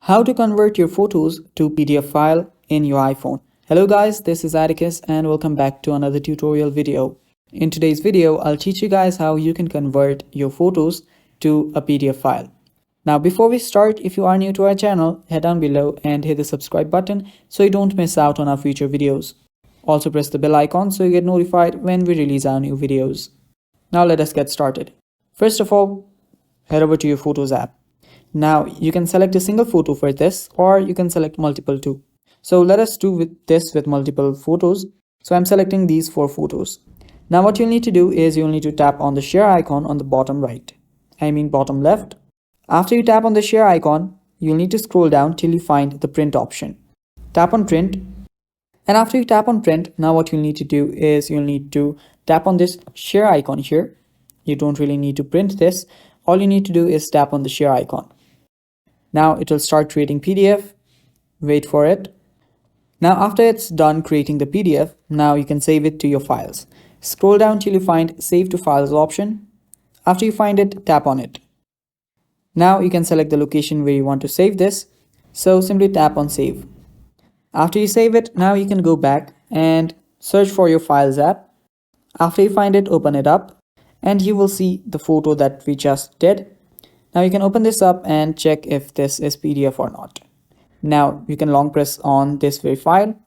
How to convert your photos to PDF file in your iPhone. Hello guys, this is Atticus and welcome back to another tutorial video. In today's video, I'll teach you guys how you can convert your photos to a PDF file. Now before we start, if you are new to our channel, head down below and hit the subscribe button so you don't miss out on our future videos. Also press the bell icon so you get notified when we release our new videos. Now let us get started. First of all, head over to your Photos app. Now you can select a single photo for this, or you can select multiple too. So let us do this with multiple photos. So I'm selecting these 4 photos. Now what you'll need to do is you'll need to tap on the share icon on the bottom right. Bottom left. After you tap on the share icon, you'll need to scroll down till you find the print option. Tap on print. And after you tap on print, now what you'll need to do is you'll need to tap on this share icon here. You don't really need to print this. All you need to do is tap on the share icon. Now it will start creating PDF. Wait for it. Now after it's done creating the PDF, now you can save it to your files. Scroll down till you find Save to Files option. After you find it, tap on it. Now you can select the location where you want to save this. So simply tap on Save. After you save it, now you can go back and search for your Files app. After you find it, open it up and you will see the photo that we just did. Now you can open this up and check if this is PDF or not. Now you can long press on this very file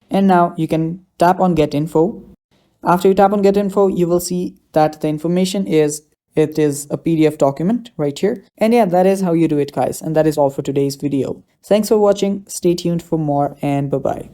and now you can tap on Get Info. After you tap on Get Info, you will see that the information is a PDF document right here. And yeah, that is how you do it guys. And that is all for today's video. Thanks for watching. Stay tuned for more and bye-bye.